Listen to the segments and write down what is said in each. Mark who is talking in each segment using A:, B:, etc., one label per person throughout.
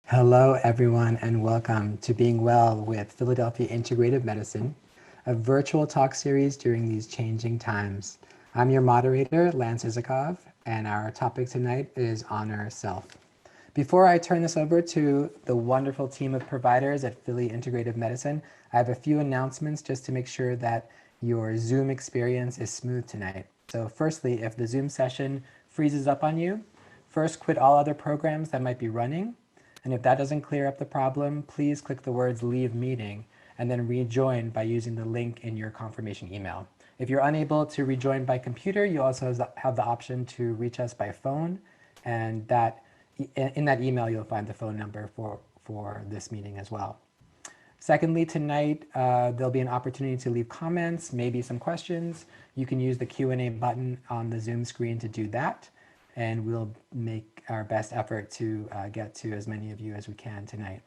A: Hello, everyone, and welcome to Being Well with Philadelphia Integrative Medicine, a virtual talk series during these changing times. I'm your moderator, Lance Isakov, and our topic tonight is Honor Self. Before I turn this over to the wonderful team of providers at Philly Integrative Medicine, I have a few announcements just to make sure that your Zoom experience is smooth tonight. So firstly, if the Zoom session freezes up on you, first quit all other programs that might be running. And if that doesn't clear up the problem, please click the words leave meeting and then rejoin by using the link in your confirmation email. If you're unable to rejoin by computer, you also have the option to reach us by phone, and in that email you'll find the phone number for this meeting as well. Secondly, tonight there'll be an opportunity to leave comments, maybe some questions. You can use the Q&A button on the Zoom screen to do that, and we'll make our best effort to get to as many of you as we can tonight.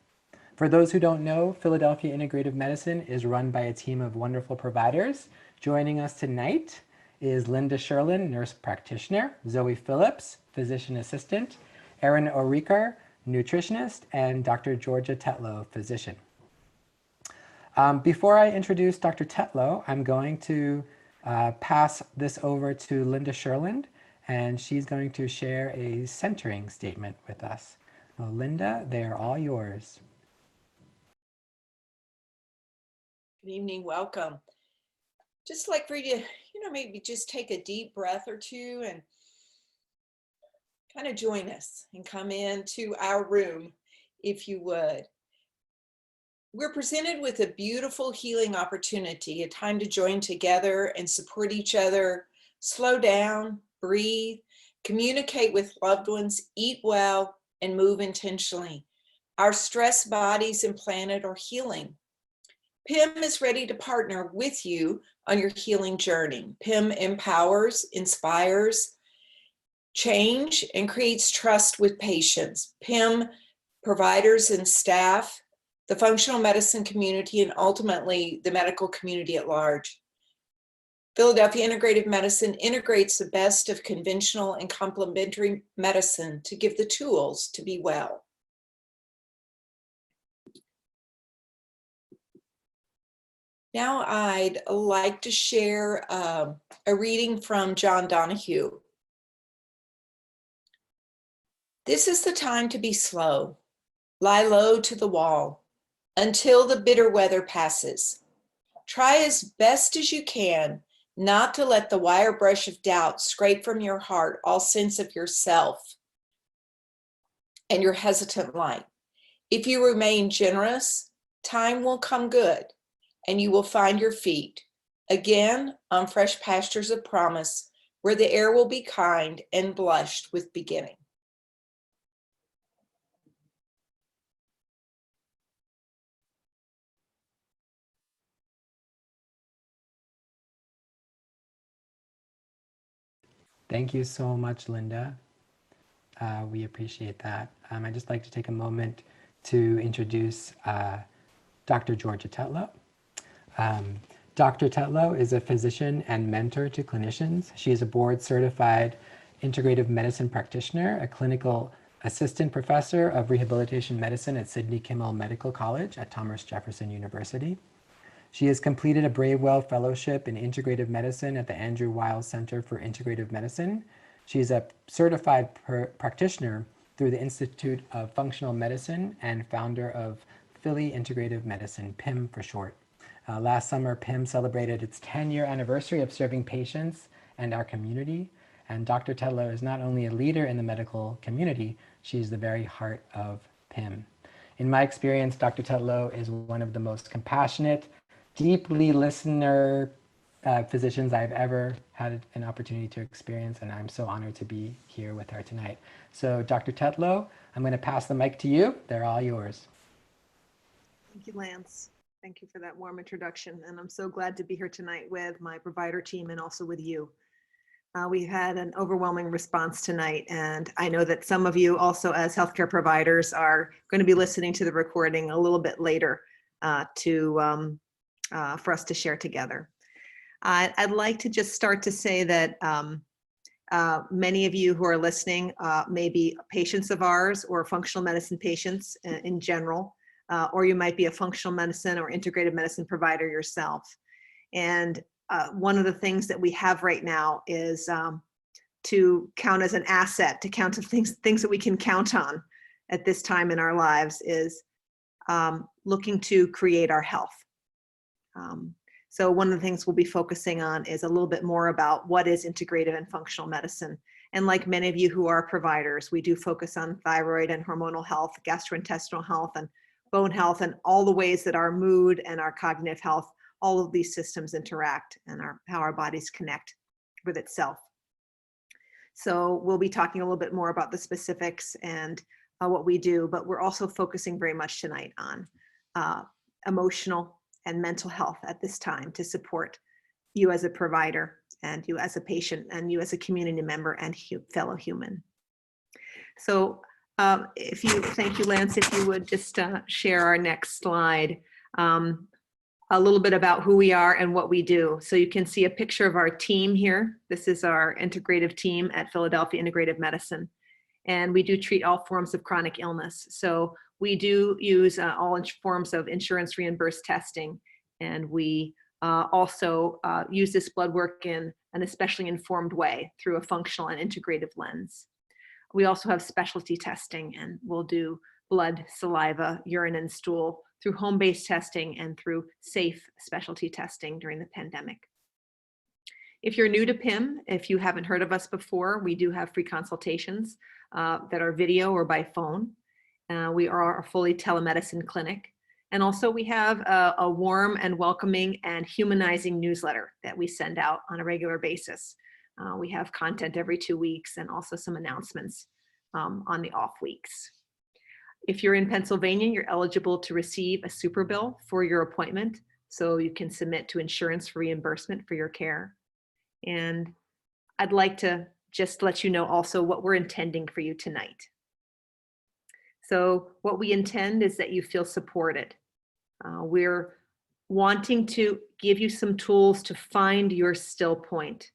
A: For those who don't know, Philadelphia Integrative Medicine is run by a team of wonderful providers. Joining us tonight is Linda Sherlin, nurse practitioner, Zoe Phillips, physician assistant, Erin Orikar, nutritionist, and Dr. Georgia Tetlow, physician. Before I introduce Dr. Tetlow, I'm going to pass this over to Linda Sherland, and she's going to share a centering statement with us. Well, Linda, they are all yours.
B: Good evening, welcome. Just like for you to, maybe just take a deep breath or two and kind of join us and come into our room, if you would. We're presented with a beautiful healing opportunity, a time to join together and support each other, slow down, breathe, communicate with loved ones, eat well, and move intentionally. Our stressed bodies and planet are healing. PIM is ready to partner with you on your healing journey. PIM empowers, inspires, change, and creates trust with patients. PIM providers and staff, the functional medicine community, and ultimately the medical community at large. Philadelphia Integrative Medicine integrates the best of conventional and complementary medicine to give the tools to be well. Now I'd like to share a reading from John Donahue. This is the time to be slow. Lie low to the wall until the bitter weather passes. Try as best as you can not to let the wire brush of doubt scrape from your heart all sense of yourself and your hesitant light. If you remain generous, time will come good, and you will find your feet again on fresh pastures of promise, where the air will be kind and blushed with beginning.
A: Thank you so much, Linda. We appreciate that. I'd just like to take a moment to introduce Dr. Georgia Tetlow. Dr. Tetlow is a physician and mentor to clinicians. She is a board-certified integrative medicine practitioner, a clinical assistant professor of rehabilitation medicine at Sidney Kimmel Medical College at Thomas Jefferson University. She has completed a Bravewell Fellowship in Integrative Medicine at the Andrew Weil Center for Integrative Medicine. She is a certified practitioner through the Institute of Functional Medicine and founder of Philly Integrative Medicine, PIM for short. Last summer, PIM celebrated its 10-year anniversary of serving patients and our community. And Dr. Tetlow is not only a leader in the medical community, she's the very heart of PIM. In my experience, Dr. Tetlow is one of the most compassionate, deeply listener physicians I've ever had an opportunity to experience, and I'm so honored to be here with her tonight. So Dr. Tetlow, I'm going to pass the mic to you. They're all yours.
C: Thank you, Lance. Thank you for that warm introduction, and I'm so glad to be here tonight with my provider team and also with you. We had an overwhelming response tonight, and I know that some of you also as healthcare providers are going to be listening to the recording a little bit later for us to share together. I'd like to just start to say that Many of you who are listening may be patients of ours or functional medicine patients in general, or you might be a functional medicine or integrative medicine provider yourself. And one of the things that we have right now is to count as an asset, to count of things that we can count on at this time in our lives is looking to create our health. So one of the things we'll be focusing on is a little bit more about what is integrative and functional medicine. And like many of you who are providers, we do focus on thyroid and hormonal health, gastrointestinal health, and bone health, and all the ways that our mood and our cognitive health, all of these systems interact and how our bodies connect with itself. So we'll be talking a little bit more about the specifics and what we do, but we're also focusing very much tonight on emotional and mental health at this time to support you as a provider and you as a patient and you as a community member and fellow human. So thank you, Lance, if you would just share our next slide. A little bit about who we are and what we do. So you can see a picture of our team here. This is our integrative team at Philadelphia Integrative Medicine. And we do treat all forms of chronic illness. So we do use all forms of insurance reimbursed testing. And we also use this blood work in an especially informed way through a functional and integrative lens. We also have specialty testing, and we'll do blood, saliva, urine, and stool through home-based testing and through safe specialty testing during the pandemic. If you're new to PIM, if you haven't heard of us before, we do have free consultations that are video or by phone. We are a fully telemedicine clinic. And also we have a warm and welcoming and humanizing newsletter that we send out on a regular basis. We have content every 2 weeks and also some announcements on the off weeks. If you're in Pennsylvania, you're eligible to receive a super bill for your appointment, so you can submit to insurance for reimbursement for your care. And I'd like to just let you know also what we're intending for you tonight. So what we intend is that you feel supported. We're wanting to give you some tools to find your still point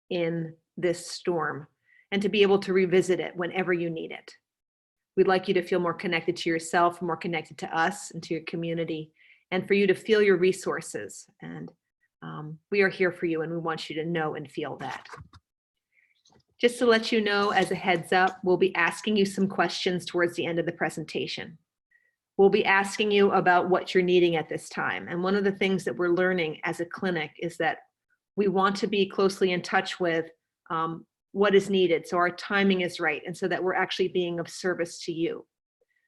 C: in this storm and to be able to revisit it whenever you need it. We'd like you to feel more connected to yourself, more connected to us and to your community, and for you to feel your resources. And we are here for you, and we want you to know and feel that. Just to let you know, as a heads up, we'll be asking you some questions towards the end of the presentation. We'll be asking you about what you're needing at this time. And one of the things that we're learning as a clinic is that we want to be closely in touch with what is needed, so our timing is right, and so that we're actually being of service to you.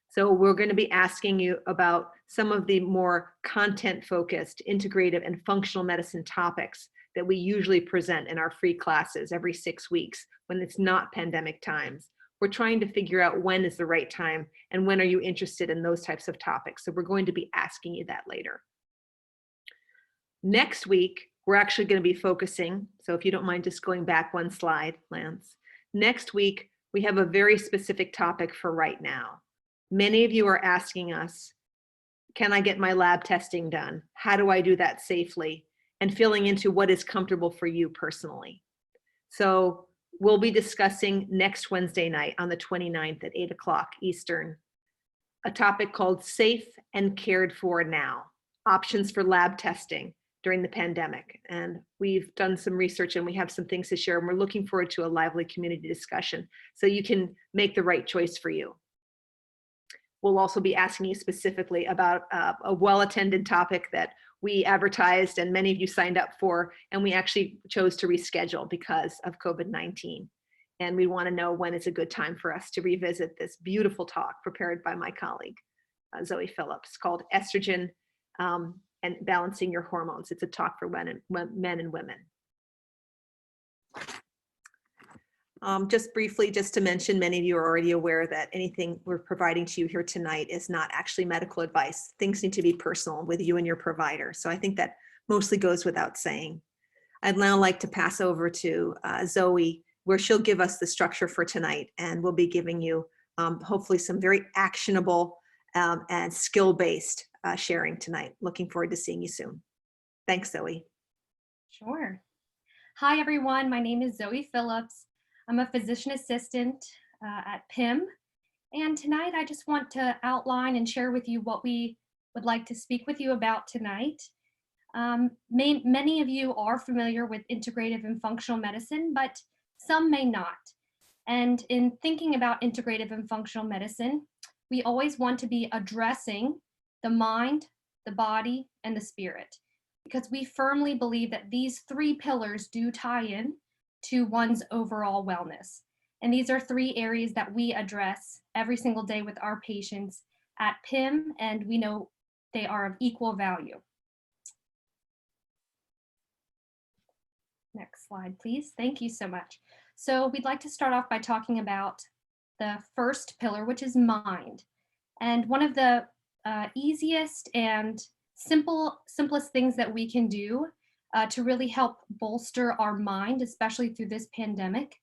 C: So we're going to be asking you about some of the more content-focused, integrative, and functional medicine topics that we usually present in our free classes every 6 weeks when it's not pandemic times. We're trying to figure out when is the right time and when are you interested in those types of topics. So we're going to be asking you that later. Next week, we're actually going to be focusing, so if you don't mind just going back one slide, Lance. Next week, we have a very specific topic for right now. Many of you are asking us, can I get my lab testing done? How do I do that safely? And filling into what is comfortable for you personally. So we'll be discussing next Wednesday night on the 29th at 8 o'clock Eastern, a topic called Safe and Cared For Now, Options for Lab Testing during the pandemic. And we've done some research and we have some things to share, and we're looking forward to a lively community discussion so you can make the right choice for you. We'll also be asking you specifically about a well-attended topic that we advertised and many of you signed up for, and we actually chose to reschedule because of COVID-19. And we want to know when is a good time for us to revisit this beautiful talk prepared by my colleague, Zoe Phillips, called Estrogen and Balancing Your Hormones. It's a talk for men and women. Just briefly, just to mention, many of you are already aware that anything we're providing to you here tonight is not actually medical advice. Things need to be personal with you and your provider. So I think that mostly goes without saying. I'd now like to pass over to Zoe, where she'll give us the structure for tonight, and we'll be giving you hopefully some very actionable and skill-based sharing tonight. Looking forward to seeing you soon. Thanks, Zoe.
D: Sure. Hi, everyone. My name is Zoe Phillips. I'm a physician assistant at PIM, and tonight I just want to outline and share with you what we would like to speak with you about tonight. Many of you are familiar with integrative and functional medicine, but some may not. And in thinking about integrative and functional medicine, we always want to be addressing the mind, the body, and the spirit, because we firmly believe that these three pillars do tie in to one's overall wellness. And these are three areas that we address every single day with our patients at PIM, and we know they are of equal value. Next slide, please. Thank you so much. So we'd like to start off by talking about the first pillar, which is mind. And one of the easiest and simplest things that we can do to really help bolster our mind, especially through this pandemic,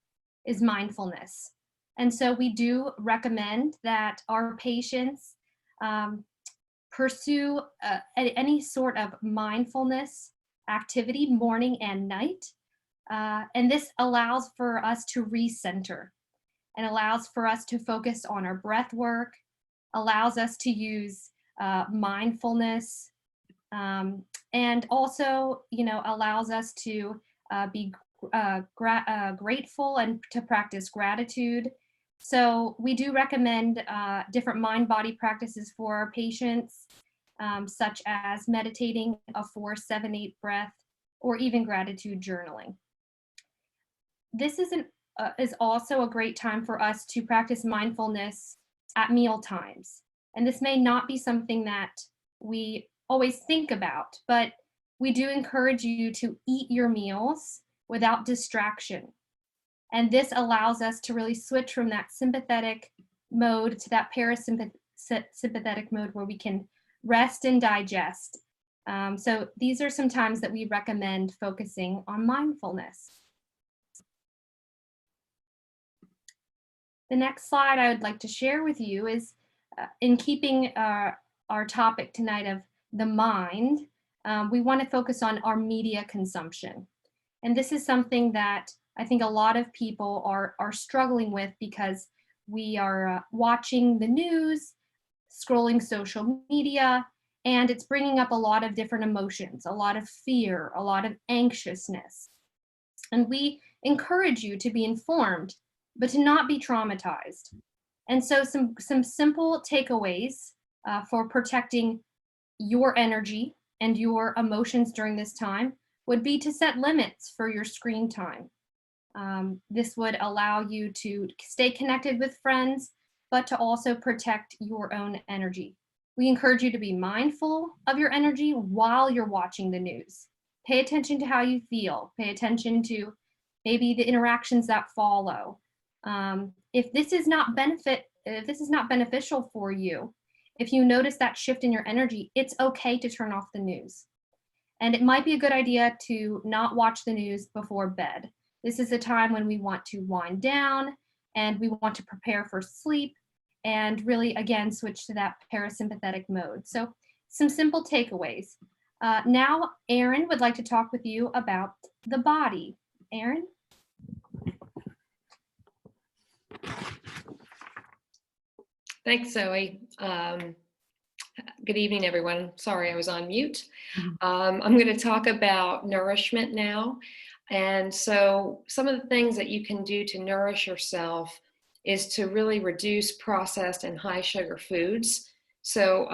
D: is mindfulness. And so we do recommend that our patients pursue any sort of mindfulness activity morning and night. And this allows for us to recenter and allows for us to focus on our breath work, allows us to use mindfulness, and also, allows us to be grateful and to practice gratitude. So we do recommend different mind-body practices for our patients, such as meditating, a 4-7-8 breath, or even gratitude journaling. This is also a great time for us to practice mindfulness at meal times. And this may not be something that we always think about, but we do encourage you to eat your meals without distraction. And this allows us to really switch from that sympathetic mode to that parasympathetic mode where we can rest and digest. So these are some times that we recommend focusing on mindfulness. The next slide I would like to share with you is in keeping our topic tonight of the mind, we want to focus on our media consumption. And this is something that I think a lot of people are struggling with because we are watching the news, scrolling social media, and it's bringing up a lot of different emotions, a lot of fear, a lot of anxiousness. And we encourage you to be informed, but to not be traumatized. And so some simple takeaways for protecting your energy and your emotions during this time would be to set limits for your screen time. This would allow you to stay connected with friends, but to also protect your own energy. We encourage you to be mindful of your energy while you're watching the news. Pay attention to how you feel. Pay attention to maybe the interactions that follow. If this is not beneficial for you, if you notice that shift in your energy, it's okay to turn off the news. And it might be a good idea to not watch the news before bed. This is a time when we want to wind down and we want to prepare for sleep and really, again, switch to that parasympathetic mode. So some simple takeaways. Now, Erin would like to talk with you about the body. Erin?
E: Thanks, Zoe. Good evening, everyone. Sorry, I was on mute. I'm going to talk about nourishment now. And so some of the things that you can do to nourish yourself is to really reduce processed and high sugar foods. So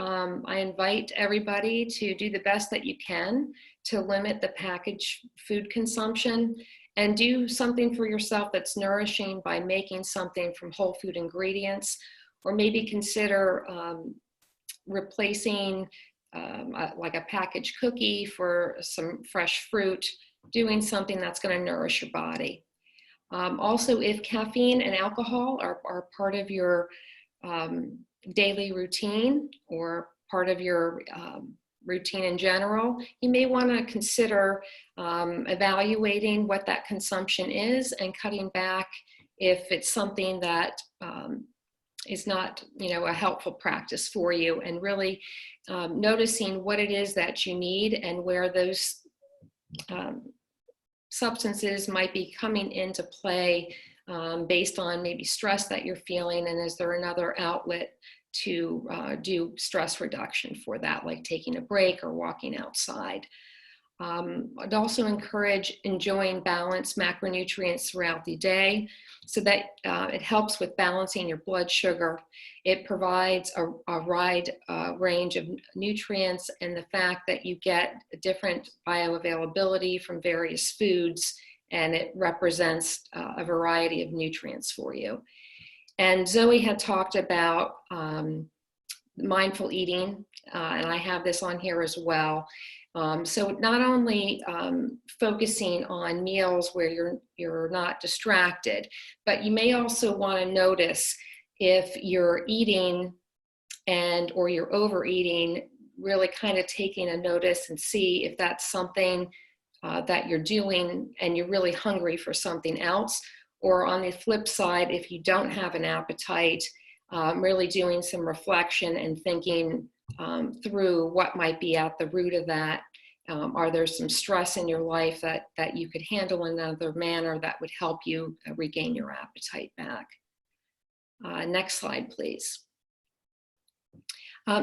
E: I invite everybody to do the best that you can to limit the packaged food consumption and do something for yourself that's nourishing by making something from whole food ingredients, or maybe consider replacing like a packaged cookie for some fresh fruit, doing something that's going to nourish your body. Also, if caffeine and alcohol are part of your daily routine or part of your routine in general, you may want to consider evaluating what that consumption is and cutting back if it's something that is not, a helpful practice for you, and really noticing what it is that you need and where those substances might be coming into play based on maybe stress that you're feeling, and is there another outlet to do stress reduction for that, like taking a break or walking outside. I'd also encourage enjoying balanced macronutrients throughout the day so that it helps with balancing your blood sugar. It provides a wide range of nutrients, and the fact that you get a different bioavailability from various foods, and it represents a variety of nutrients for you. And Zoe had talked about mindful eating, and I have this on here as well. So not only focusing on meals where you're not distracted, but you may also want to notice if you're eating or you're overeating, really kind of taking a notice and see if that's something that you're doing and you're really hungry for something else. Or on the flip side, if you don't have an appetite, really doing some reflection and thinking through what might be at the root of that. Are there some stress in your life that you could handle in another manner that would help you regain your appetite back? Next slide, please.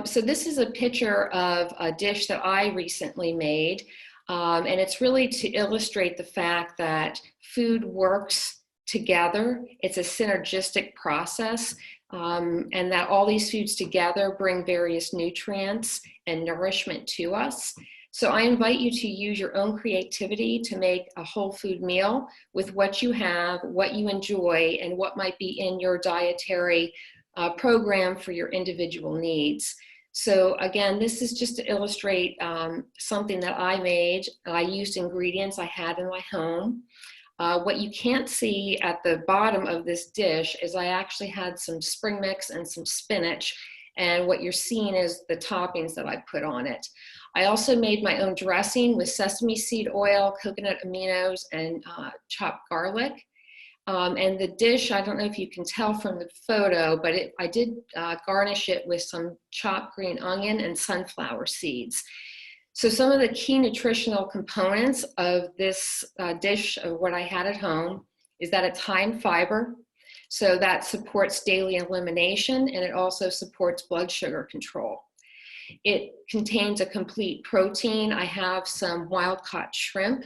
E: So this is a picture of a dish that I recently made, and it's really to illustrate the fact that food works together. It's a synergistic process, and that all these foods together bring various nutrients and nourishment to us. So I invite you to use your own creativity to make a whole food meal with what you have, what you enjoy, and what might be in your dietary program for your individual needs. So again, this is just to illustrate something that I made. I used ingredients I had in my home. What you can't see at the bottom of this dish is I actually had some spring mix and some spinach, and what you're seeing is the toppings that I put on it. I also made my own dressing with sesame seed oil, coconut aminos, and chopped garlic. And the dish, I don't know if you can tell from the photo, but I did garnish it with some chopped green onion and sunflower seeds. So some of the key nutritional components of this dish of what I had at home is that it's high in fiber. So that supports daily elimination, and it also supports blood sugar control. It contains a complete protein. I have some wild-caught shrimp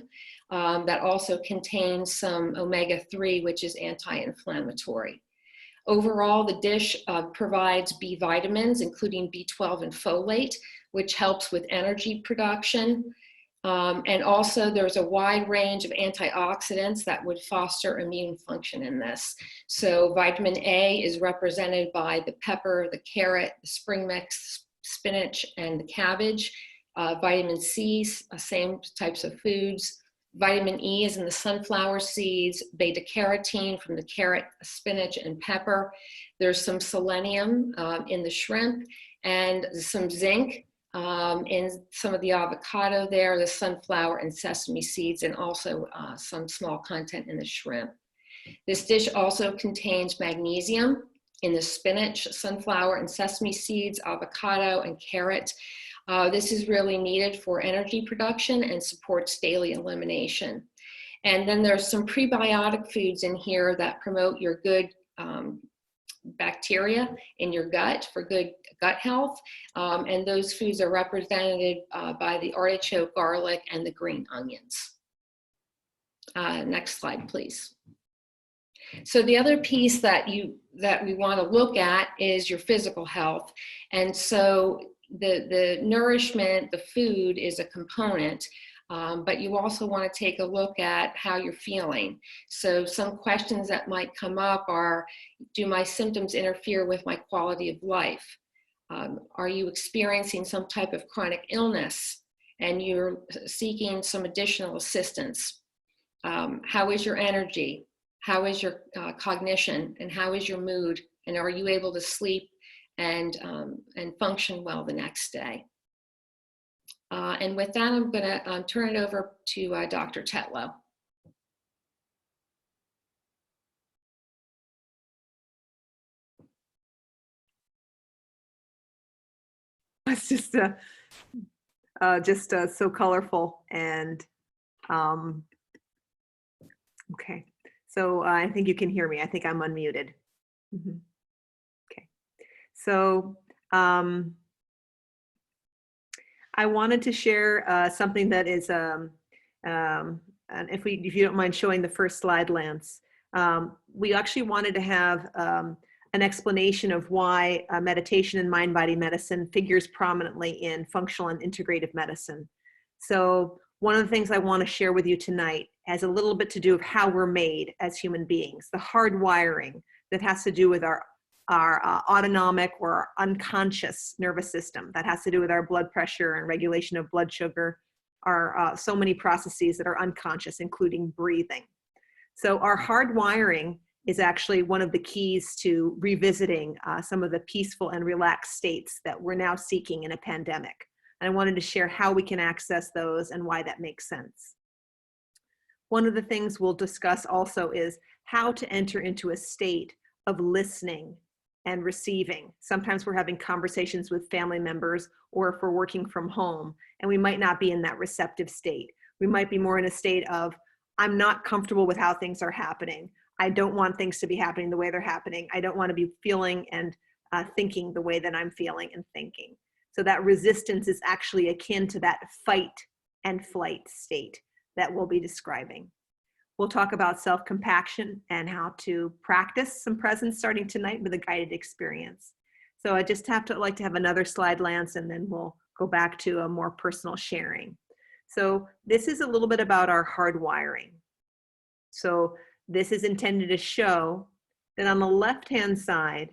E: that also contains some omega-3, which is anti-inflammatory. Overall, the dish provides B vitamins, including B12 and folate, which helps with energy production. And also there's a wide range of antioxidants that would foster immune function in this. So vitamin A is represented by the pepper, the carrot, the spring mix, spinach, and the cabbage. Vitamin C, same types of foods. Vitamin E is in the sunflower seeds, beta carotene from the carrot, spinach, and pepper. There's some selenium in the shrimp, and some zinc in some of the avocado there, the sunflower and sesame seeds, and also some small content in the shrimp. This dish also contains magnesium in the spinach, sunflower, and sesame seeds, avocado, and carrot. This is really needed for energy production and supports daily elimination. And then there's some prebiotic foods in here that promote your good bacteria in your gut for good gut health. And those foods are represented by the artichoke, garlic, and the green onions. Next slide, please. So the other piece that we want to look at is your physical health. And so the nourishment, the food is a component, but you also want to take a look at how you're feeling. So some questions that might come up are, do my symptoms interfere with my quality of life? Are you experiencing some type of chronic illness and you're seeking some additional assistance? How is your energy? How is your cognition, and how is your mood? And are you able to sleep and function well the next day? And with that, I'm going to turn it over to Dr. Tetlow.
C: It's just so colorful and okay. So I think you can hear me. I think I'm unmuted. Mhm. Okay. So I wanted to share something that is, and if you don't mind showing the first slide, Lance, we actually wanted to have an explanation of why meditation and mind-body medicine figures prominently in functional and integrative medicine. So one of the things I want to share with you tonight has a little bit to do with how we're made as human beings, the hardwiring that has to do with our autonomic or unconscious nervous system, that has to do with our blood pressure and regulation of blood sugar, our so many processes that are unconscious, including breathing. So our hardwiring is actually one of the keys to revisiting some of the peaceful and relaxed states that we're now seeking in a pandemic. And I wanted to share how we can access those and why that makes sense. One of the things we'll discuss also is how to enter into a state of listening and receiving. Sometimes we're having conversations with family members, or if we're working from home, and we might not be in that receptive state. We might be more in a state of, I'm not comfortable with how things are happening. I don't want things to be happening the way they're happening. I don't want to be feeling and thinking the way that I'm feeling and thinking. So that resistance is actually akin to that fight and flight state that we'll be describing. We'll talk about self-compassion and how to practice some presence starting tonight with a guided experience. So I just like to have another slide, Lance, and then we'll go back to a more personal sharing. So this is a little bit about our hardwiring. So this is intended to show that on the left-hand side,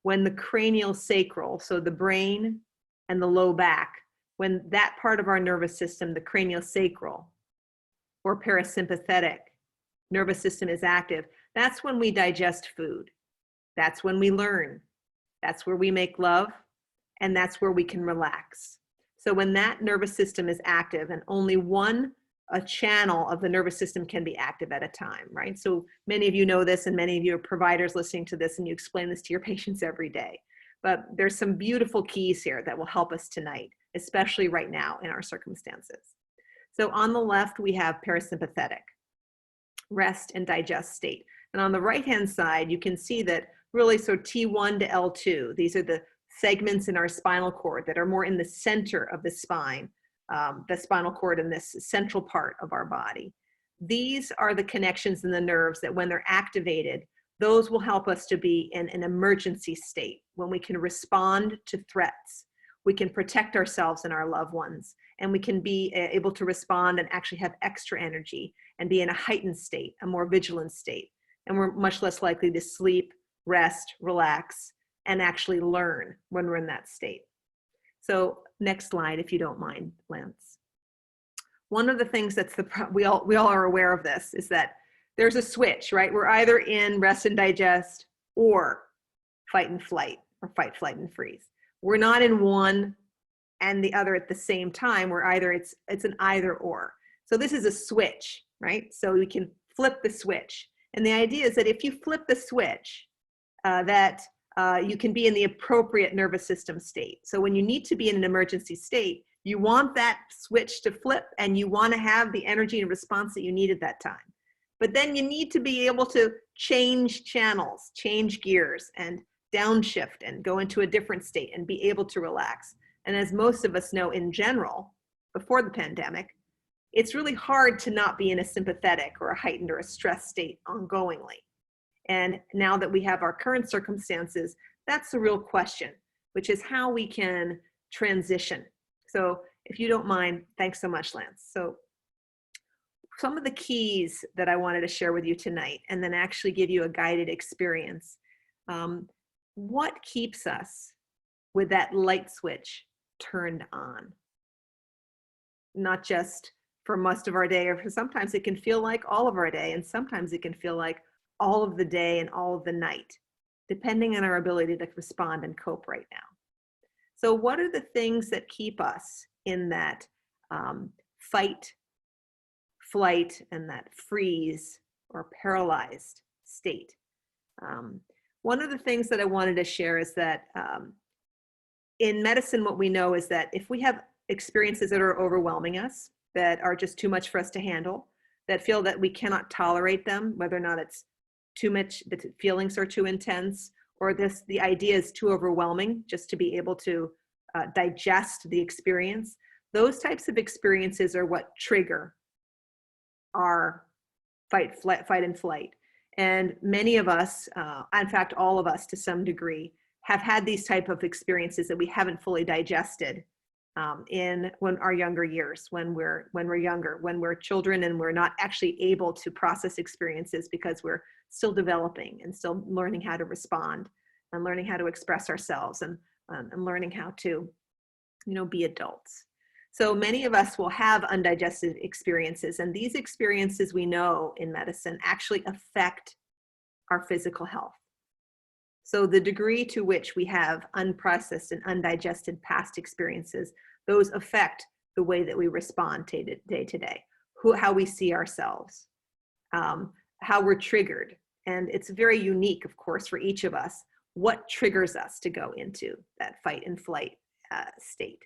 C: when the cranial sacral, so the brain and the low back, when that part of our nervous system, the cranial sacral or parasympathetic nervous system is active, that's when we digest food. That's when we learn. That's where we make love, and that's where we can relax. So when that nervous system is active, and only a channel of the nervous system can be active at a time, right? So many of you know this, and many of you are providers listening to this, and you explain this to your patients every day. But there's some beautiful keys here that will help us tonight, especially right now in our circumstances. So on the left, we have parasympathetic, rest and digest state. And on the right-hand side, you can see that really, so T1 to L2, these are the segments in our spinal cord that are more in the center of the spine, the spinal cord in this central part of our body. These are the connections in the nerves that when they're activated, those will help us to be in an emergency state when we can respond to threats. We can protect ourselves and our loved ones, and we can be able to respond and actually have extra energy and be in a heightened state, a more vigilant state. And we're much less likely to sleep, rest, relax, and actually learn when we're in that state. So next slide, if you don't mind, Lance. One of the things that's we all are aware of this is that there's a switch, right? We're either in rest and digest or fight and flight, or fight, flight, and freeze. We're not in one and the other at the same time. We're either, it's an either or. So this is a switch, right? So we can flip the switch. And the idea is that if you flip the switch, you can be in the appropriate nervous system state. So when you need to be in an emergency state, you want that switch to flip, and you want to have the energy and response that you need at that time. But then you need to be able to change channels, change gears, and downshift and go into a different state and be able to relax. And as most of us know in general, before the pandemic, it's really hard to not be in a sympathetic or a heightened or a stressed state ongoingly. And now that we have our current circumstances, that's the real question, which is how we can transition. So if you don't mind, thanks so much, Lance. So some of the keys that I wanted to share with you tonight, and then actually give you a guided experience. What keeps us with that light switch turned on? Not just for most of our day, or for sometimes it can feel like all of our day, and sometimes it can feel like all of the day and all of the night, depending on our ability to respond and cope right now. So what are the things that keep us in that fight, flight, and that freeze or paralyzed state? One of the things that I wanted to share is that in medicine, what we know is that if we have experiences that are overwhelming us, that are just too much for us to handle, that feel that we cannot tolerate them, whether or not it's too much, the feelings are too intense, or the idea is too overwhelming just to be able to digest the experience. Those types of experiences are what trigger our fight and flight. And many of us, in fact, all of us to some degree, have had these type of experiences that we haven't fully digested when our younger years, when we're younger, when we're children, and we're not actually able to process experiences because we're still developing and still learning how to respond and learning how to express ourselves and learning how to, be adults. So many of us will have undigested experiences, and these experiences, we know in medicine, actually affect our physical health. So the degree to which we have unprocessed and undigested past experiences, those affect the way that we respond day to day, how we see ourselves, how we're triggered. And it's very unique, of course, for each of us, what triggers us to go into that fight and flight state.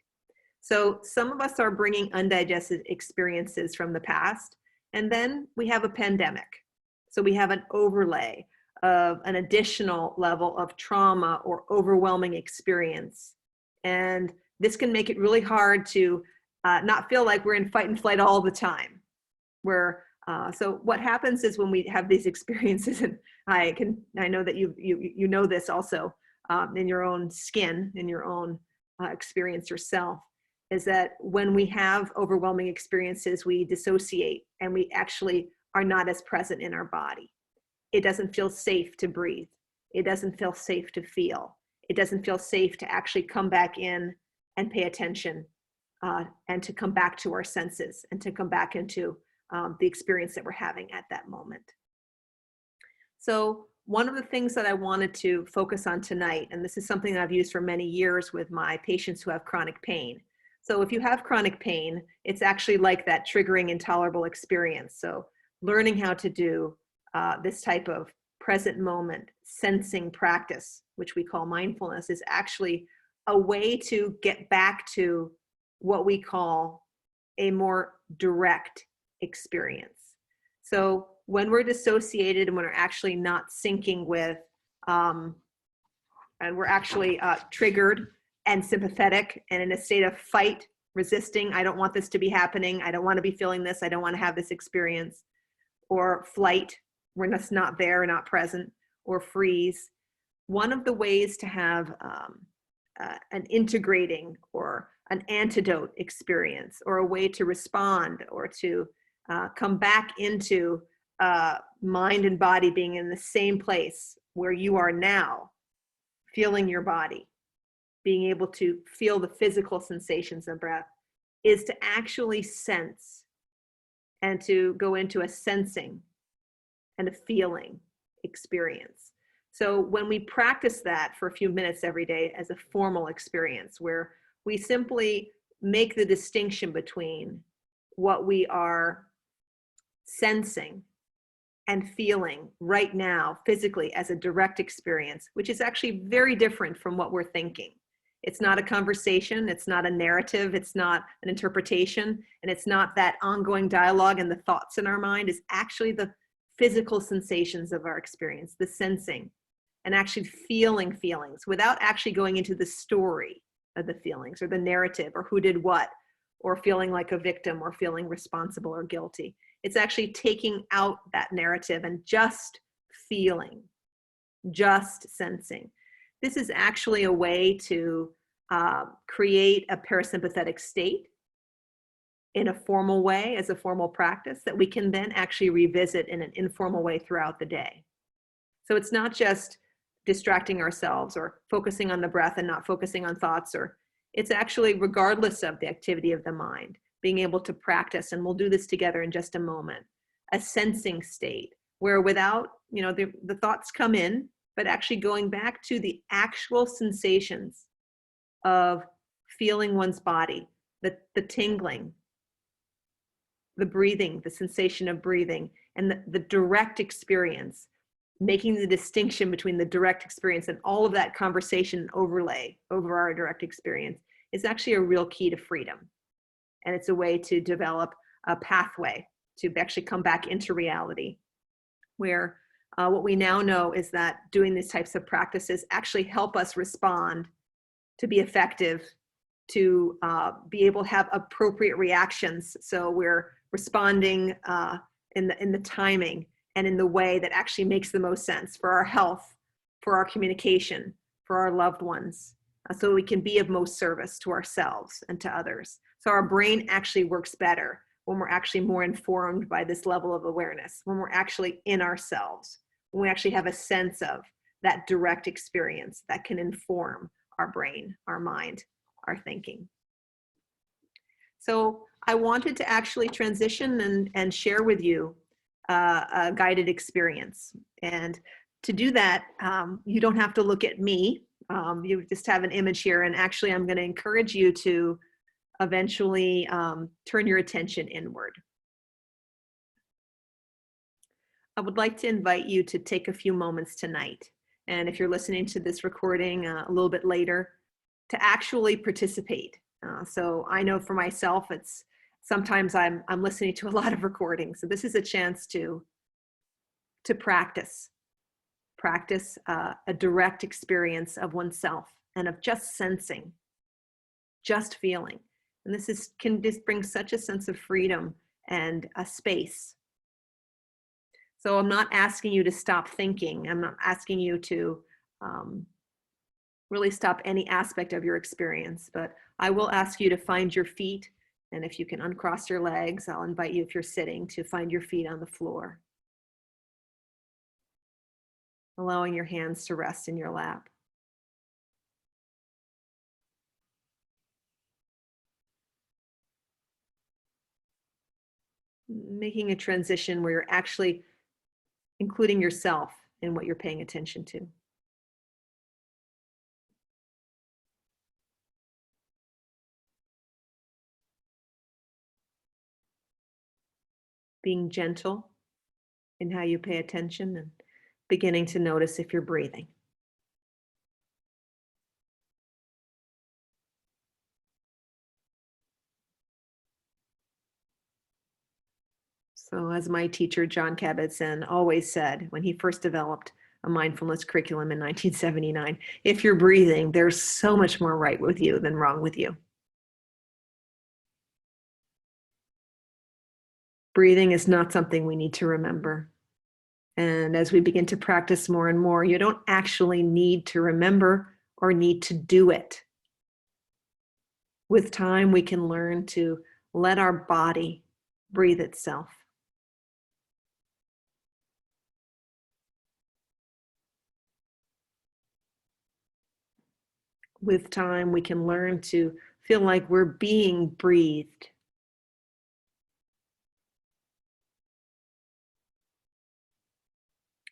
C: So some of us are bringing undigested experiences from the past, and then we have a pandemic. So we have an overlay of an additional level of trauma or overwhelming experience. And this can make it really hard to not feel like we're in fight and flight all the time. So what happens is when we have these experiences, and I know that you know this also in your own skin, in your own experience yourself, is that when we have overwhelming experiences, we dissociate and we actually are not as present in our body. It doesn't feel safe to breathe. It doesn't feel safe to feel. It doesn't feel safe to actually come back in and pay attention and to come back to our senses and to come back into the experience that we're having at that moment. So one of the things that I wanted to focus on tonight, and this is something that I've used for many years with my patients who have chronic pain. So if you have chronic pain, it's actually like that triggering intolerable experience. So learning how to do this type of present moment sensing practice, which we call mindfulness, is actually a way to get back to what we call a more direct experience. So when we're dissociated and when we're actually not syncing with, and we're actually triggered and sympathetic and in a state of fight, resisting, I don't want this to be happening, I don't want to be feeling this, I don't want to have this experience, or flight, we're just not there, not present, or freeze. One of the ways to have an integrating or an antidote experience, or a way to respond or to come back into mind and body being in the same place where you are now, feeling your body, being able to feel the physical sensations of breath, is to actually sense and to go into a sensing and a feeling experience. So when we practice that for a few minutes every day as a formal experience, where we simply make the distinction between what we are sensing and feeling right now physically as a direct experience, which is actually very different from what we're thinking. It's not a conversation, it's not a narrative, it's not an interpretation, and it's not that ongoing dialogue and the thoughts in our mind. Is actually the physical sensations of our experience, the sensing, and actually feeling feelings without actually going into the story of the feelings or the narrative or who did what, or feeling like a victim or feeling responsible or guilty. It's actually taking out that narrative and just feeling, just sensing. This is actually a way to create a parasympathetic state in a formal way, as a formal practice that we can then actually revisit in an informal way throughout the day. So it's not just distracting ourselves or focusing on the breath and not focusing on thoughts, or it's actually regardless of the activity of the mind, being able to practice, and we'll do this together in just a moment, a sensing state where without, the thoughts come in, but actually going back to the actual sensations of feeling one's body, the tingling, the breathing, the sensation of breathing, and the direct experience, making the distinction between the direct experience and all of that conversation overlay over our direct experience is actually a real key to freedom. And it's a way to develop a pathway to actually come back into reality, where what we now know is that doing these types of practices actually help us respond, to be effective, to be able to have appropriate reactions. So we're responding in the timing and in the way that actually makes the most sense for our health, for our communication, for our loved ones, so we can be of most service to ourselves and to others. So our brain actually works better when we're actually more informed by this level of awareness, when we're actually in ourselves, when we actually have a sense of that direct experience that can inform our brain, our mind, our thinking. So I wanted to actually transition and share with you a guided experience. And to do that, you don't have to look at me. You just have an image here. And actually, I'm going to encourage you to eventually turn your attention inward. I would like to invite you to take a few moments tonight. And if you're listening to this recording a little bit later, to actually participate. So I know for myself, it's sometimes I'm listening to a lot of recordings. So this is a chance to practice a direct experience of oneself and of just sensing, just feeling. And this can just bring such a sense of freedom and a space. So I'm not asking you to stop thinking. I'm not asking you to really stop any aspect of your experience, but I will ask you to find your feet. And if you can uncross your legs, I'll invite you, if you're sitting, to find your feet on the floor. Allowing your hands to rest in your lap. Making a transition where you're actually including yourself in what you're paying attention to. Being gentle in how you pay attention and beginning to notice if you're breathing. So as my teacher, John Kabat-Zinn, always said when he first developed a mindfulness curriculum in 1979, if you're breathing, there's so much more right with you than wrong with you. Breathing is not something we need to remember. And as we begin to practice more and more, you don't actually need to remember or need to do it. With time, we can learn to let our body breathe itself. With time, we can learn to feel like we're being breathed.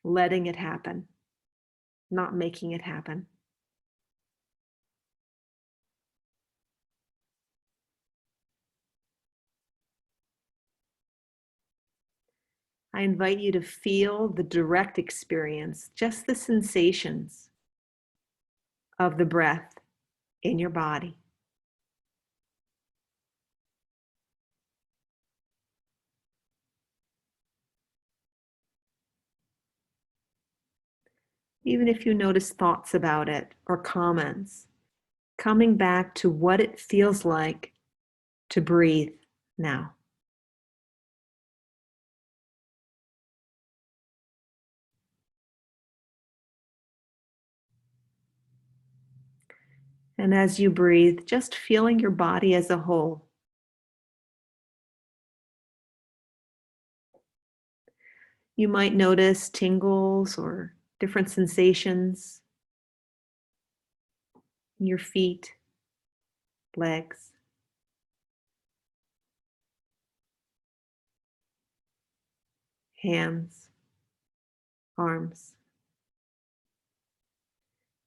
C: Letting it happen, not making it happen. I invite you to feel the direct experience, just the sensations of the breath in your body. Even if you notice thoughts about it or comments, coming back to what it feels like to breathe now. And as you breathe, just feeling your body as a whole. You might notice tingles or different sensations in your feet, legs. Hands, arms.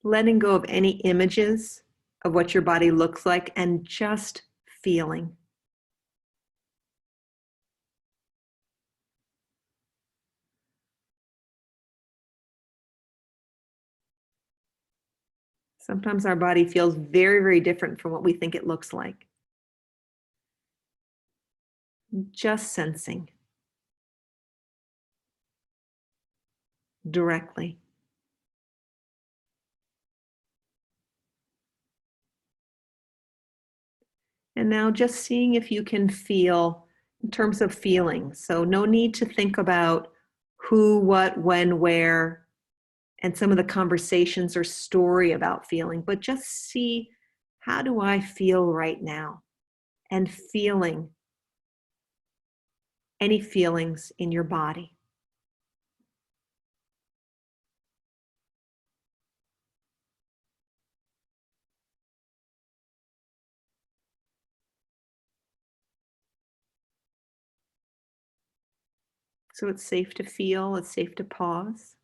C: Letting go of any images of what your body looks like and just feeling. Sometimes our body feels very, very different from what we think it looks like. Just sensing, directly. And now just seeing if you can feel in terms of feeling. So no need to think about who, what, when, where, and some of the conversations or story about feeling, but just see, how do I feel right now? And feeling any feelings in your body. So it's safe to feel, it's safe to pause.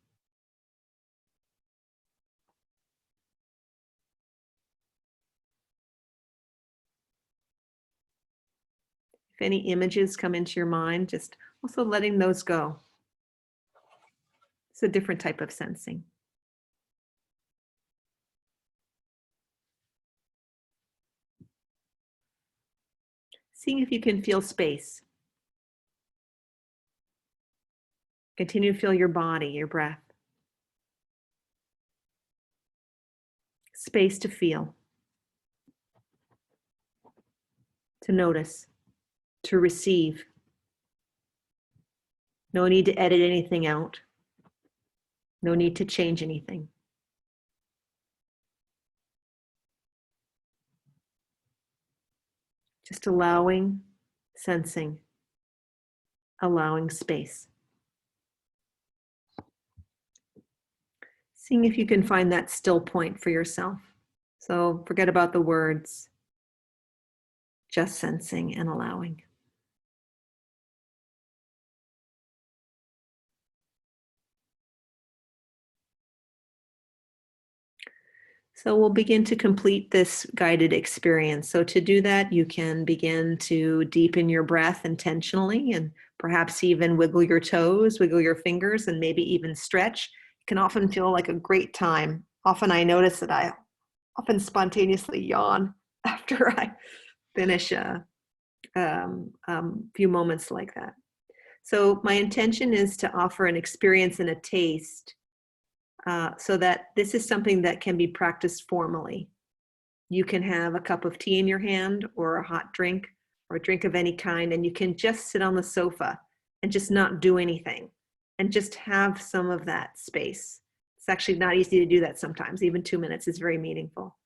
C: If any images come into your mind, just also letting those go. It's a different type of sensing. Seeing if you can feel space. Continue to feel your body, your breath. Space to feel, to notice, to receive. No need to edit anything out. No need to change anything. Just allowing, sensing, allowing space. Seeing if you can find that still point for yourself. So forget about the words, just sensing and allowing. So we'll begin to complete this guided experience. So to do that, you can begin to deepen your breath intentionally and perhaps even wiggle your toes, wiggle your fingers, and maybe even stretch. It can often feel like a great time. Often I notice that I often spontaneously yawn after I finish a few moments like that. So my intention is to offer an experience and a taste so that this is something that can be practiced formally. You can have a cup of tea in your hand or a hot drink or a drink of any kind, and you can just sit on the sofa and just not do anything and just have some of that space. It's actually not easy to do that sometimes. Even 2 minutes is very meaningful.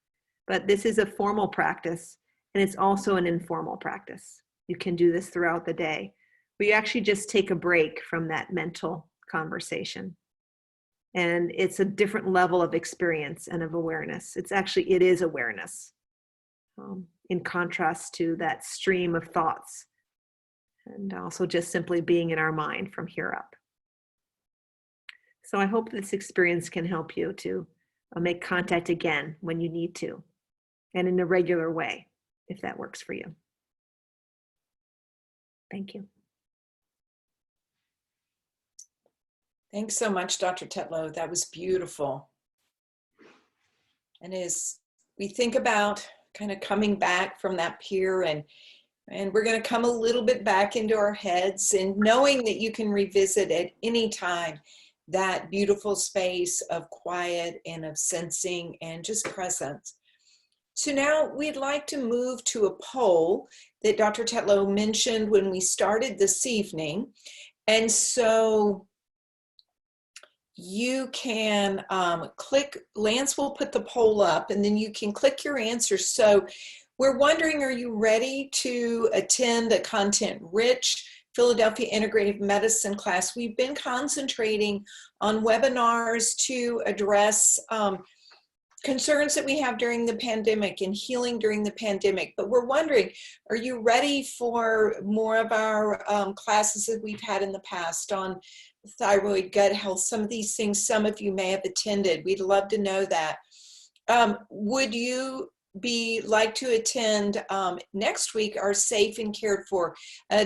C: But this is a formal practice, and it's also an informal practice. You can do this throughout the day, where you actually just take a break from that mental conversation. And it's a different level of experience and of awareness. It is awareness, in contrast to that stream of thoughts, and also just simply being in our mind from here up. So I hope this experience can help you to make contact again when you need to, and in a regular way, if that works for you. Thank you.
B: Thanks so much, Dr. Tetlow. That was beautiful. And as we think about kind of coming back from that pier, and we're going to come a little bit back into our heads, and knowing that you can revisit at any time that beautiful space of quiet and of sensing and just presence. So now we'd like to move to a poll that Dr. Tetlow mentioned when we started this evening. And so you can click, Lance will put the poll up, and then you can click your answers. So we're wondering, are you ready to attend a content-rich Philadelphia Integrative Medicine class? We've been concentrating on webinars to address concerns that we have during the pandemic and healing during the pandemic. But we're wondering, are you ready for more of our classes that we've had in the past on thyroid, gut health, some of these things some of you may have attended? We'd love to know that. Would you like to attend next week our Safe and Cared For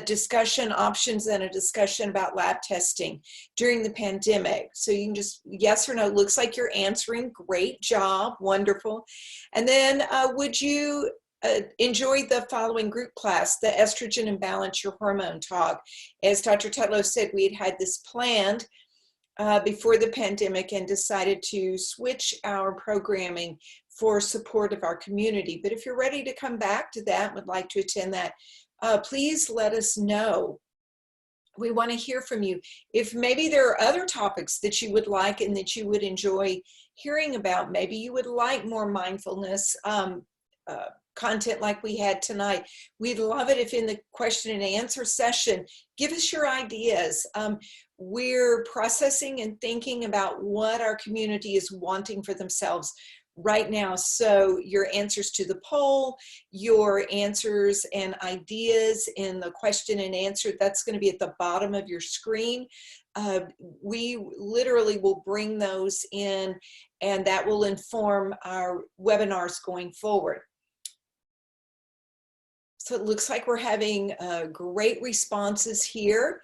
B: discussion options and a discussion about lab testing during the pandemic? So you can just yes or no. Looks like you're answering. Great job. Wonderful. And then would you enjoy the following group class, the Estrogen and Balance Your Hormone talk? As Dr. Tetlow said, we had this planned before the pandemic and decided to switch our programming for support of our community. But if you're ready to come back to that, would like to attend that, please let us know. We want to hear from you. If maybe there are other topics that you would like and that you would enjoy hearing about, maybe you would like more mindfulness content like we had tonight. We'd love it if in the question and answer session, give us your ideas. We're processing and thinking about what our community is wanting for themselves right now. So your answers to the poll, your answers and ideas in the question and answer, that's going to be at the bottom of your screen. We literally will bring those in, and that will inform our webinars going forward. So it looks like we're having great responses here.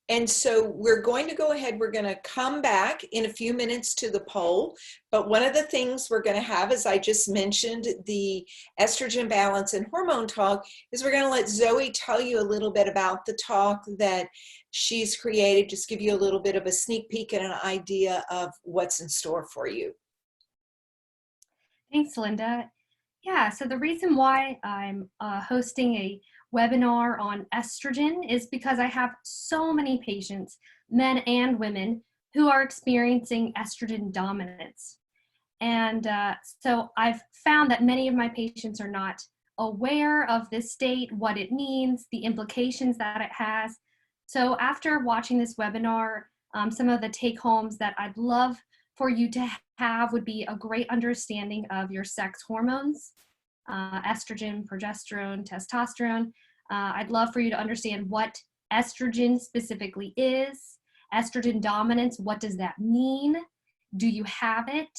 B: And so we're going to go ahead, we're going to come back in a few minutes to the poll. But one of the things we're going to have, as I just mentioned, the estrogen balance and hormone talk, is we're going to let Zoe tell you a little bit about the talk that she's created, just give you a little bit of a sneak peek and an idea of what's in store for you.
D: Thanks, Linda. Yeah, so the reason why I'm hosting a webinar on estrogen is because I have so many patients, men and women, who are experiencing estrogen dominance. And so I've found that many of my patients are not aware of this state, what it means, the implications that it has. So after watching this webinar, some of the take-homes that I'd love for you to have would be a great understanding of your sex hormones, estrogen, progesterone, testosterone. I'd love for you to understand what estrogen specifically is, estrogen dominance, what does that mean? Do you have it?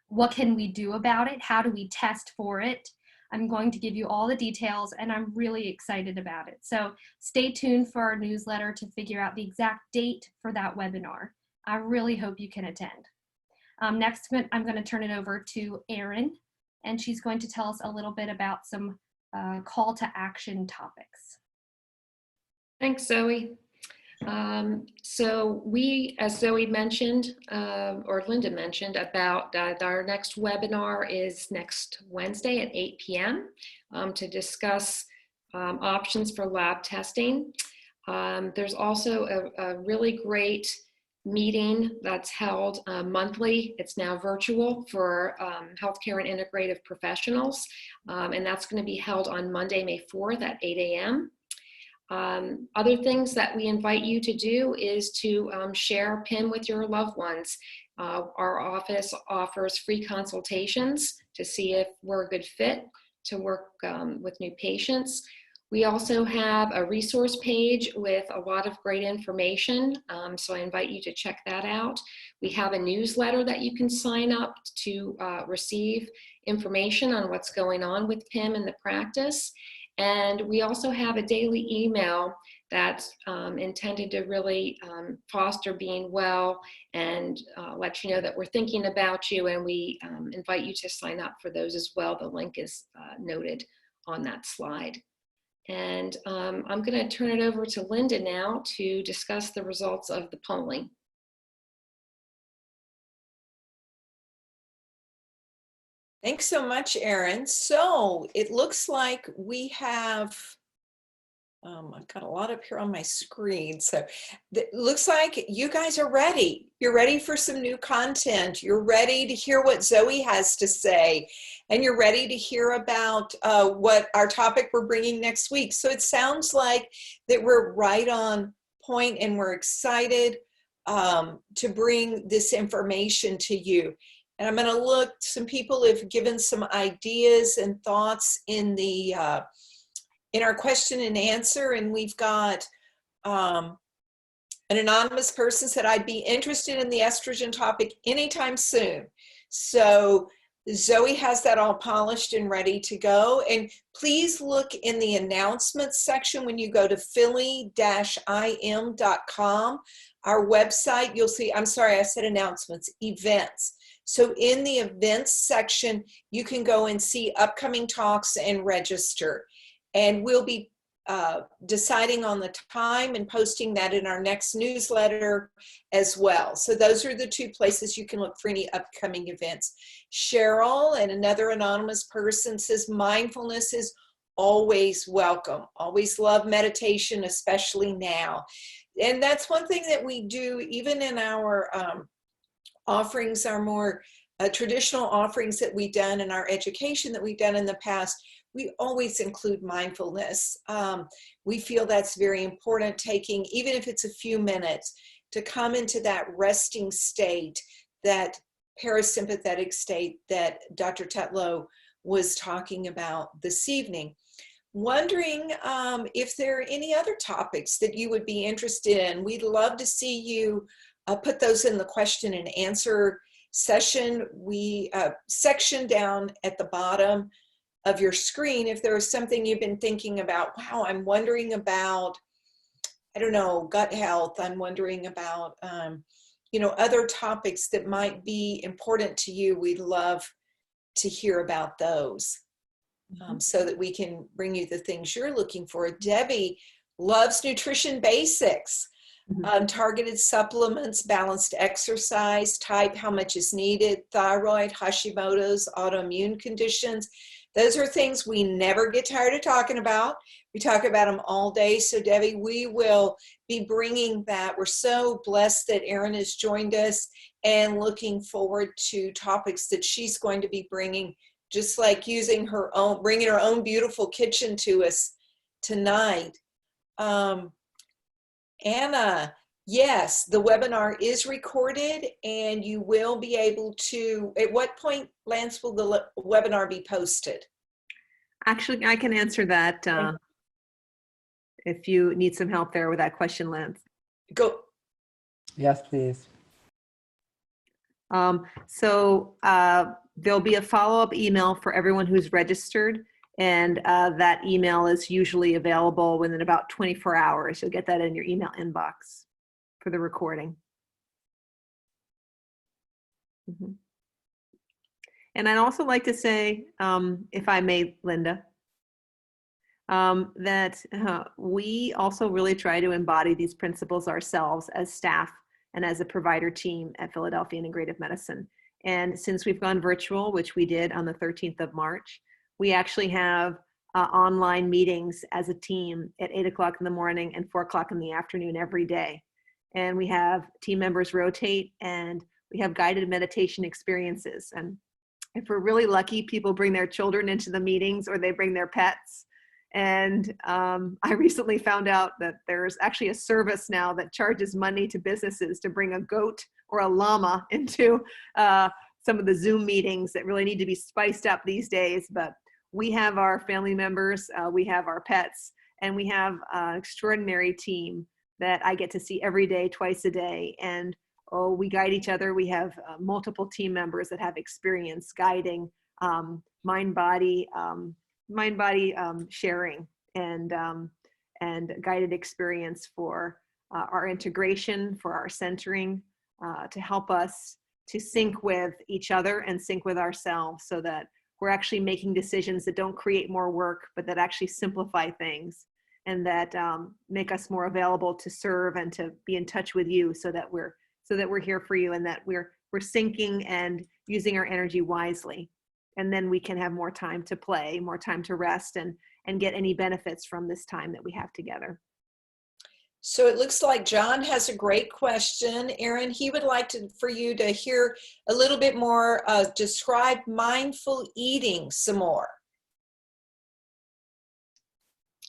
D: What can we do about it? How do we test for it? I'm going to give you all the details, and I'm really excited about it. So stay tuned for our newsletter to figure out the exact date for that webinar. I really hope you can attend. Next, I'm going to turn it over to Erin, and she's going to tell us a little bit about some call to action topics.
E: Thanks, Zoe. So we, as Zoe mentioned, or Linda mentioned, about our next webinar is next Wednesday at 8 p.m. To discuss options for lab testing. There's also a really great meeting that's held monthly. It's now virtual for healthcare and integrative professionals. And that's going to be held on Monday, May 4th at 8 a.m. Other things that we invite you to do is to share PIM with your loved ones. Our office offers free consultations to see if we're a good fit to work with new patients. We also have a resource page with a lot of great information, so I invite you to check that out. We have a newsletter that you can sign up to receive information on what's going on with PIM in the practice. And we also have a daily email that's intended to really foster being well and let you know that we're thinking about you, and we invite you to sign up for those as well. The link is noted on that slide. And I'm going to turn it over to Linda now to discuss the results of the polling.
B: Thanks so much, Erin. So it looks like we have, I've got a lot up here on my screen. So it looks like you guys are ready. You're ready for some new content. You're ready to hear what Zoe has to say. And you're ready to hear about what our topic we're bringing next week. So it sounds like that we're right on point, and we're excited to bring this information to you. And I'm going to look, some people have given some ideas and thoughts in the in our question and answer, and we've got an anonymous person said, I'd be interested in the estrogen topic anytime soon. So Zoe has that all polished and ready to go. And please look in the announcements section when you go to philly-im.com, our website. You'll see, I'm sorry, I said announcements, events. So in the events section, you can go and see upcoming talks and register. And we'll be deciding on the time and posting that in our next newsletter as well. So those are the two places you can look for any upcoming events. Cheryl and another anonymous person says mindfulness is always welcome. Always love meditation, especially now. And that's one thing that we do even in our offerings, our more traditional offerings that we've done in our education that we've done in the past. We always include mindfulness. We feel that's very important, taking, even if it's a few minutes, to come into that resting state, that parasympathetic state that Dr. Tetlow was talking about this evening. Wondering if there are any other topics that you would be interested in. We'd love to see you put those in the question and answer session. Section down at the bottom of your screen, if there is something you've been thinking about, wow, I'm wondering about, I don't know, gut health, I'm wondering about, other topics that might be important to you, we'd love to hear about those so that we can bring you the things you're looking for. Debbie loves nutrition basics, targeted supplements, balanced exercise, type, how much is needed, thyroid, Hashimoto's, autoimmune conditions. Those are things we never get tired of talking about. We talk about them all day. So Debbie, we will be bringing that. We're so blessed that Erin has joined us and looking forward to topics that she's going to be bringing, just like using her own, bringing her own beautiful kitchen to us tonight. Anna, yes, the webinar is recorded and you will be able to, at what point, Lance, will the webinar be posted?
C: Actually, I can answer that if you need some help there with that question, Lance.
B: Go.
A: Yes, please.
C: There'll be a follow-up email for everyone who's registered, and that email is usually available within about 24 hours. You'll get that in your email inbox for the recording. And I'd also like to say, if I may, Linda, that we also really try to embody these principles ourselves as staff and as a provider team at Philadelphia Integrative Medicine. And since we've gone virtual, which we did on the 13th of March, we actually have online meetings as a team at 8 o'clock in the morning and 4 o'clock in the afternoon every day. And we have team members rotate, and we have guided meditation experiences. And if we're really lucky, people bring their children into the meetings or they bring their pets. And I recently found out that there's actually a service now that charges money to businesses to bring a goat or a llama into some of the Zoom meetings that really need to be spiced up these days. But we have our family members, we have our pets, and we have an extraordinary team that I get to see every day, twice a day. And we guide each other. We have multiple team members that have experience guiding mind-body sharing and guided experience for our integration, for our centering, to help us to sync with each other and sync with ourselves, so that we're actually making decisions that don't create more work, but that actually simplify things and that make us more available to serve and to be in touch with you, so that we're here for you, and that we're syncing and using our energy wisely. And then we can have more time to play, more time to rest, and get any benefits from this time that we have together.
B: So it looks like John has a great question. Erin, he would like for you to hear a little bit more, describe mindful eating some more.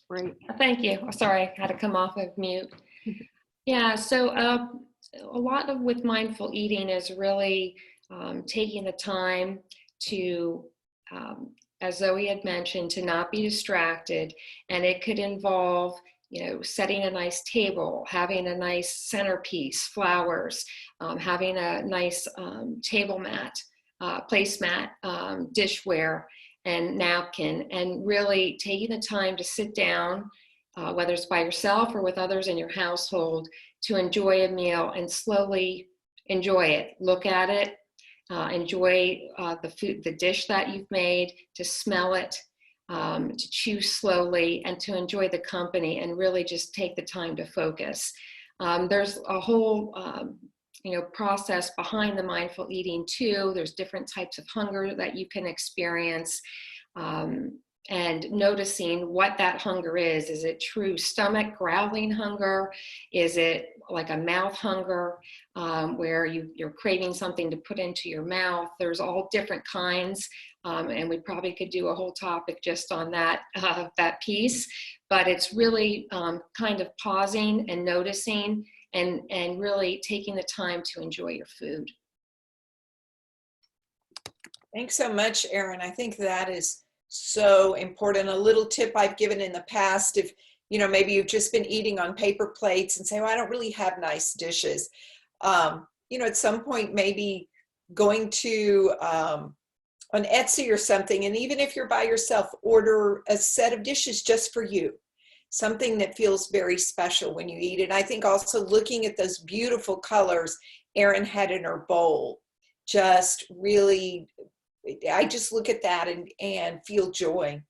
C: Great.
E: Thank you. Sorry, I had to come off of mute. Yeah, so a lot of with mindful eating is really taking the time to, as Zoe had mentioned, to not be distracted. And it could involve, setting a nice table, having a nice centerpiece, flowers, having a nice table mat, placemat, dishware, and napkin, and really taking the time to sit down, whether it's by yourself or with others in your household, to enjoy a meal and slowly enjoy it. Look at it, enjoy the food, the dish that you've made, to smell it, to chew slowly, and to enjoy the company and really just take the time to focus. There's a whole process behind the mindful eating too. There's different types of hunger that you can experience, and noticing what that hunger is. Is it true stomach growling hunger? Is it like a mouth hunger, where you're craving something to put into your mouth? There's all different kinds, and we probably could do a whole topic just on that piece. But it's really kind of pausing and noticing, and really taking the time to enjoy your food.
B: Thanks so much, Erin. I think that is so important. A little tip I've given in the past, if maybe you've just been eating on paper plates and say, well, I don't really have nice dishes. At some point, maybe going to on Etsy or something, and even if you're by yourself, order a set of dishes just for you. Something that feels very special when you eat it. I think also looking at those beautiful colors Erin had in her bowl, just really, I just look at that and feel joy.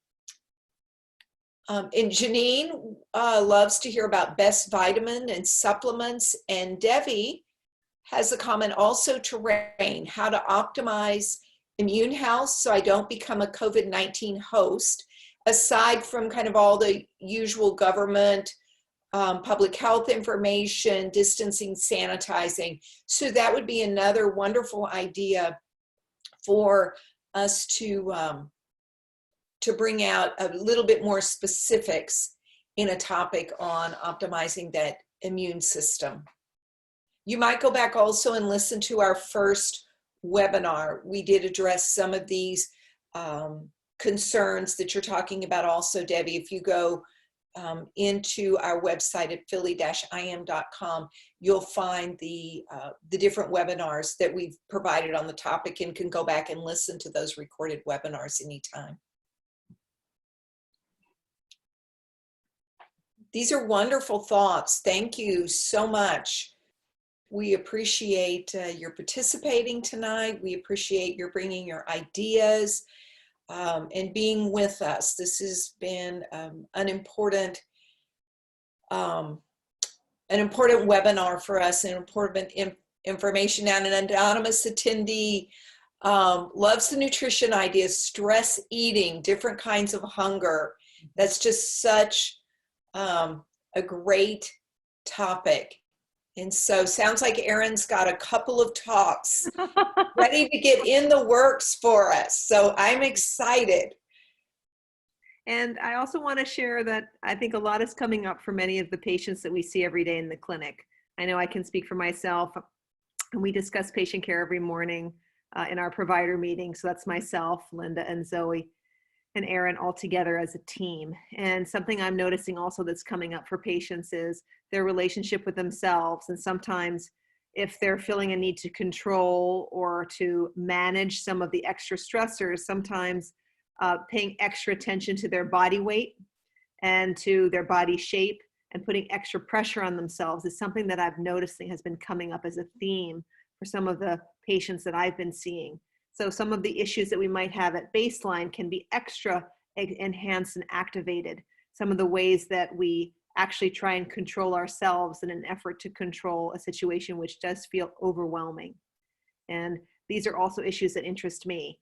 B: And Janine loves to hear about best vitamin and supplements. And Devi has a comment also to Rain, how to optimize immune health so I don't become a COVID-19 host, aside from kind of all the usual government, public health information, distancing, sanitizing. So that would be another wonderful idea for us to bring out a little bit more specifics in a topic on optimizing that immune system. You might go back also and listen to our first webinar. We did address some of these concerns that you're talking about also, Debbie. If you go into our website at philly-im.com, you'll find the different webinars that we've provided on the topic, and can go back and listen to those recorded webinars anytime. These are wonderful thoughts. Thank you so much. We appreciate your participating tonight. We appreciate your bringing your ideas and being with us. This has been an important webinar for us, and important information. And an anonymous attendee loves the nutrition ideas, stress eating, different kinds of hunger. That's just such a great topic. And so sounds like Erin's got a couple of talks ready to get in the works for us. So I'm excited.
C: And I also want to share that I think a lot is coming up for many of the patients that we see every day in the clinic. I know I can speak for myself. We discuss patient care every morning in our provider meeting. So that's myself, Linda, and Zoe, and Erin all together as a team. And something I'm noticing also that's coming up for patients is their relationship with themselves. And sometimes if they're feeling a need to control or to manage some of the extra stressors, sometimes paying extra attention to their body weight and to their body shape and putting extra pressure on themselves is something that I've noticed has been coming up as a theme for some of the patients that I've been seeing. So some of the issues that we might have at baseline can be extra enhanced and activated. Some of the ways that we actually try and control ourselves in an effort to control a situation which does feel overwhelming. And these are also issues that interest me,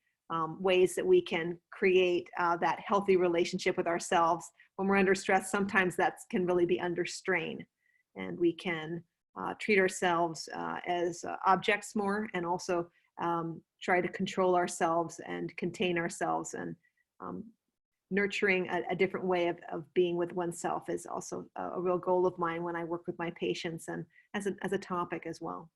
C: ways that we can create that healthy relationship with ourselves. When we're under stress, sometimes that can really be under strain, and we can treat ourselves as objects more, and also try to control ourselves and contain ourselves, and nurturing a different way of being with oneself is also a real goal of mine when I work with my patients, and as a topic as well.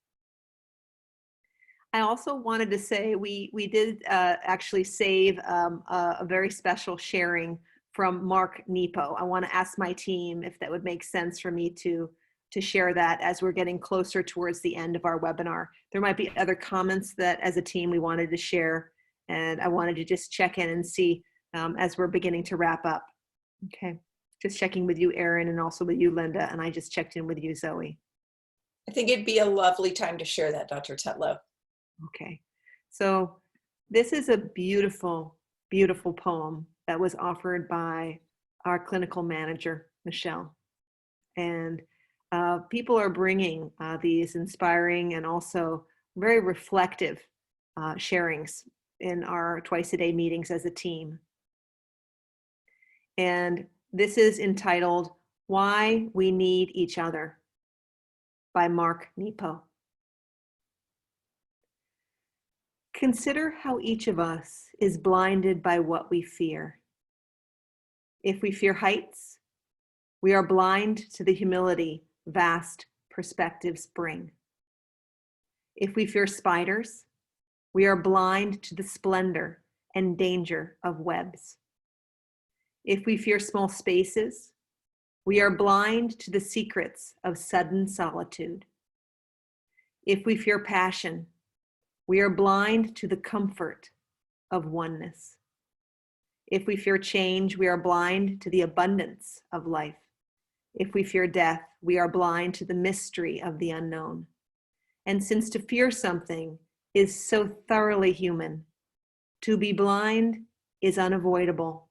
C: I also wanted to say we did actually save a very special sharing from Mark Nepo. I want to ask my team if that would make sense for me to share that as we're getting closer towards the end of our webinar. There might be other comments that as a team we wanted to share, and I wanted to just check in and see as we're beginning to wrap up. Okay, just checking with you, Erin, and also with you, Linda, and I just checked in with you, Zoe.
B: I think it'd be a lovely time to share that, Dr. Tetlow.
C: Okay, so this is a beautiful, beautiful poem that was offered by our clinical manager, Michelle. And people are bringing these inspiring and also very reflective sharings in our twice-a-day meetings as a team. And this is entitled, Why We Need Each Other by Mark Nepo. Consider how each of us is blinded by what we fear. If we fear heights, we are blind to the humility vast perspectives bring. If we fear spiders, we are blind to the splendor and danger of webs. If we fear small spaces, we are blind to the secrets of sudden solitude. If we fear passion, we are blind to the comfort of oneness. If we fear change, we are blind to the abundance of life. If we fear death, we are blind to the mystery of the unknown. And since to fear something is so thoroughly human, to be blind is unavoidable.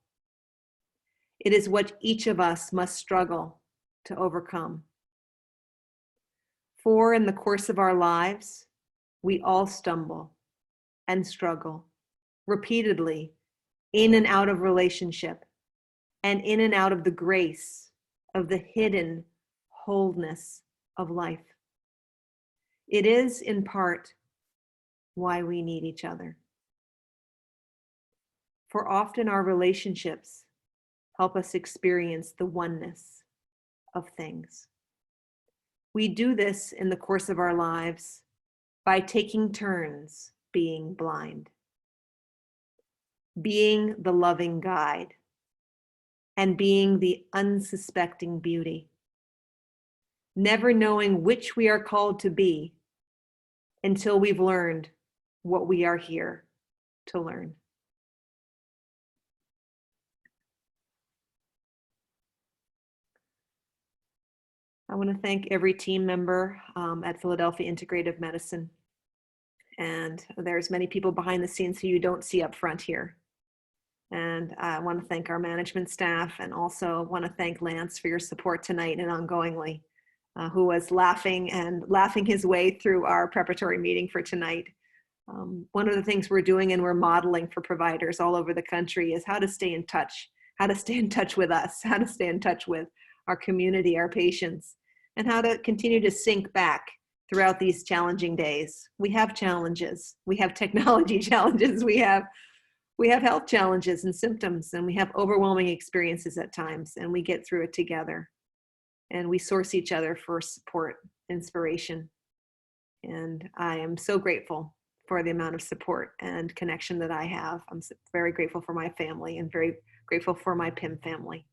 C: It is what each of us must struggle to overcome. For in the course of our lives, we all stumble and struggle repeatedly in and out of relationship and in and out of the grace of the hidden wholeness of life. It is in part why we need each other. For often our relationships help us experience the oneness of things. We do this in the course of our lives by taking turns being blind, being the loving guide, and being the unsuspecting beauty, never knowing which we are called to be until we've learned what we are here to learn. I want to thank every team member at Philadelphia Integrative Medicine. And there's many people behind the scenes who you don't see up front here. And I want to thank our management staff, and also want to thank Lance for your support tonight and ongoingly, who was laughing his way through our preparatory meeting for tonight. One of the things we're doing and we're modeling for providers all over the country is how to stay in touch with us, how to stay in touch with our community, our patients, and how to continue to sync back throughout these challenging days. We have challenges. We have technology challenges. We have health challenges and symptoms, and we have overwhelming experiences at times, and we get through it together. And we source each other for support, inspiration. And I am so grateful for the amount of support and connection that I have. I'm very grateful for my family and very grateful for my PIM family.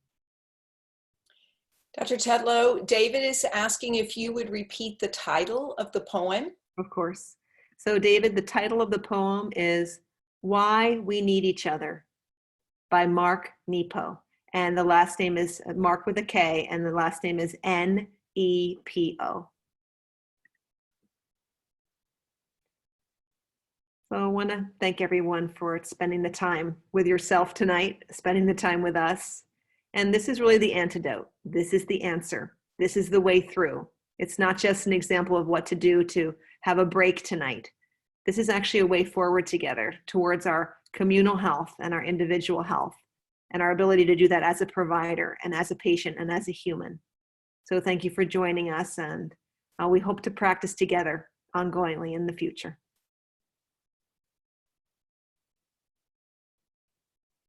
B: Dr. Tetlow, David is asking if you would repeat the title of the poem.
C: Of course. So David, the title of the poem is Why We Need Each Other by Mark Nepo. And the last name is Mark with a K, and the last name is N-E-P-O. So I want to thank everyone for spending the time with yourself tonight, spending the time with us. And this is really the antidote. This is the answer. This is the way through. It's not just an example of what to do to have a break tonight. This is actually a way forward together towards our communal health and our individual health, and our ability to do that as a provider and as a patient and as a human. So thank you for joining us, and we hope to practice together ongoingly in the future.